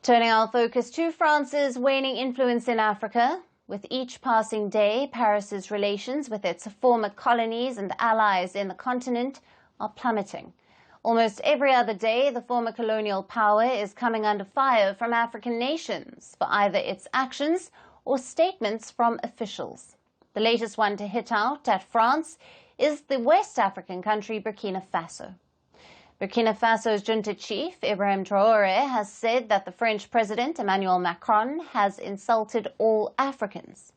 Turning our focus to France's waning influence in Africa. With each passing day, Paris's relations with its former colonies and allies in the continent are plummeting. Almost every other day, the former colonial power is coming under fire from African nations for either its actions or statements from officials. The latest one to hit out at France is the West African country Burkina Faso. Burkina Faso's Junta chief, Ibrahim Traore, has said that the French President Emmanuel Macron has insulted all Africans.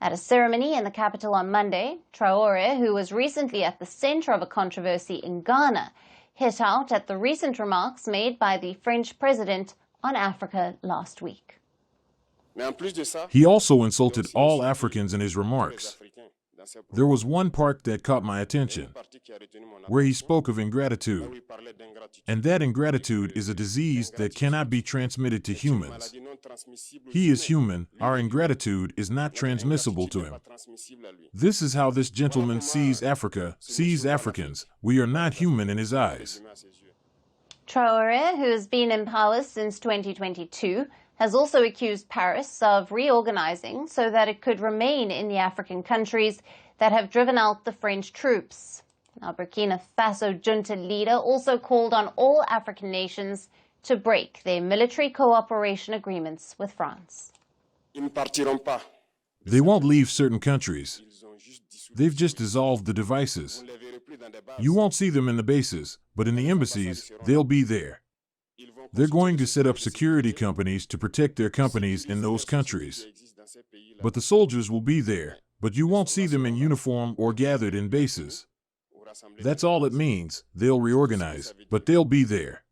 At a ceremony in the capital on Monday, Traore, who was recently at the center of a controversy in Ghana, hit out at the recent remarks made by the French President on Africa last week. He also insulted all Africans in his remarks. There was one part that caught my attention, where he spoke of ingratitude. And that ingratitude is a disease that cannot be transmitted to humans. He is human. Our ingratitude is not transmissible to him. This is how this gentleman sees Africa, sees Africans. We are not human in his eyes. Traore, who has been in power since 2022, has also accused Paris of reorganizing so that it could remain in the African countries that have driven out the French troops. Now, Burkina Faso junta leader also called on all African nations to break their military cooperation agreements with France. They won't leave certain countries. They've just dissolved the devices. You won't see them in the bases, but in the embassies, they'll be there. They're going to set up security companies to protect their companies in those countries. But the soldiers will be there, but you won't see them in uniform or gathered in bases. That's all it means. They'll reorganize, but they'll be there.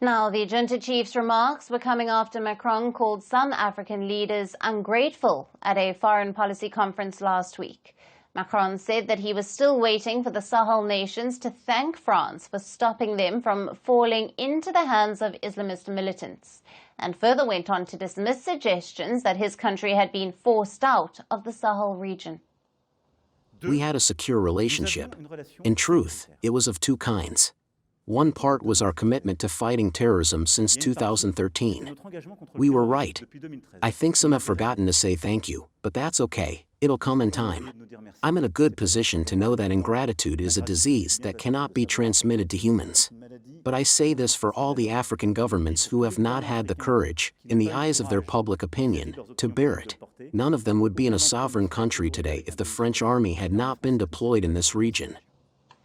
Now, the junta chief's remarks were coming after Macron called some African leaders ungrateful at a foreign policy conference last week. Macron said that he was still waiting for the Sahel nations to thank France for stopping them from falling into the hands of Islamist militants, and further went on to dismiss suggestions that his country had been forced out of the Sahel region. We had a secure relationship. In truth, it was of two kinds. One part was our commitment to fighting terrorism since 2013. We were right. I think some have forgotten to say thank you, but that's okay. It'll come in time. I'm in a good position to know that ingratitude is a disease that cannot be transmitted to humans. But I say this for all the African governments who have not had the courage, in the eyes of their public opinion, to bear it. None of them would be in a sovereign country today if the French army had not been deployed in this region.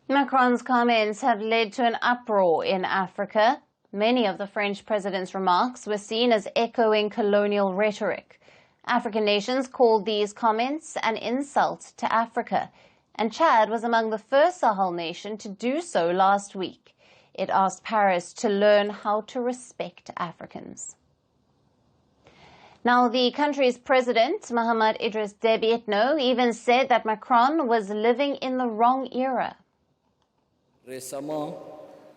Macron's comments have led to an uproar in Africa. Many of the French president's remarks were seen as echoing colonial rhetoric. African nations called these comments an insult to Africa, and Chad was among the first Sahel nation to do so last week. It asked Paris to learn how to respect Africans. Now, the country's president, Mahamat Idris Deby Itno, even said that Macron was living in the wrong era.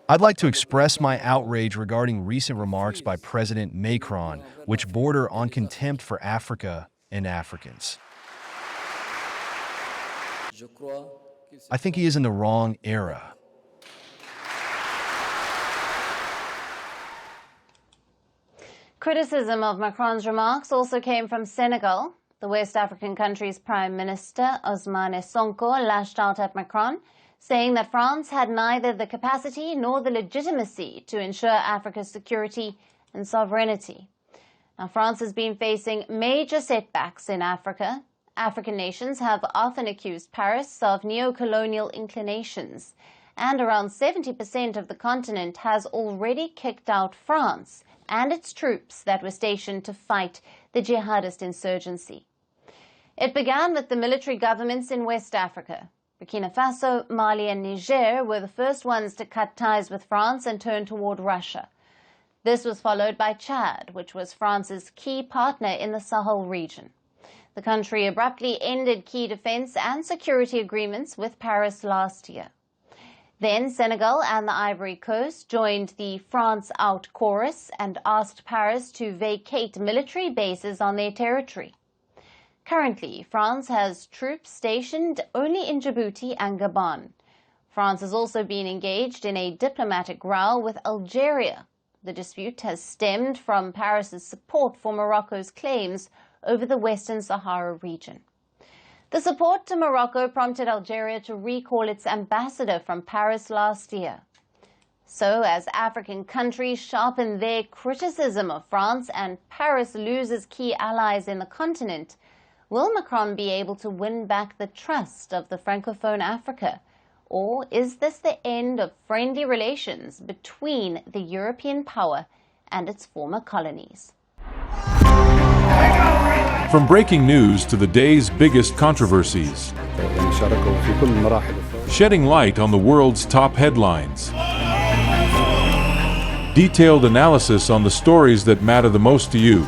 I'd like to express my outrage regarding recent remarks by President Macron, which border on contempt for Africa and Africans. I think he is in the wrong era. Criticism of Macron's remarks also came from Senegal. The West African country's Prime Minister, Ousmane Sonko, lashed out at Macron, saying that France had neither the capacity nor the legitimacy to ensure Africa's security and sovereignty. Now, France has been facing major setbacks in Africa. African nations have often accused Paris of neo-colonial inclinations, and around 70% of the continent has already kicked out France and its troops that were stationed to fight the jihadist insurgency. It began with the military governments in West Africa. Burkina Faso, Mali and Niger were the first ones to cut ties with France and turn toward Russia. This was followed by Chad, which was France's key partner in the Sahel region. The country abruptly ended key defense and security agreements with Paris last year. Then Senegal and the Ivory Coast joined the France Out chorus and asked Paris to vacate military bases on their territory. Currently, France has troops stationed only in Djibouti and Gabon. France has also been engaged in a diplomatic row with Algeria. The dispute has stemmed from Paris's support for Morocco's claims over the Western Sahara region. The support to Morocco prompted Algeria to recall its ambassador from Paris last year. So, as African countries sharpen their criticism of France and Paris loses key allies in the continent, will Macron be able to win back the trust of the Francophone Africa? Or is this the end of friendly relations between the European power and its former colonies? From breaking news to the day's biggest controversies, shedding light on the world's top headlines, detailed analysis on the stories that matter the most to you.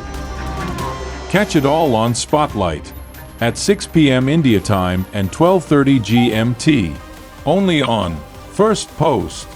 Catch it all on Spotlight at 6 p.m. India time and 12:30 GMT, only on Firstpost.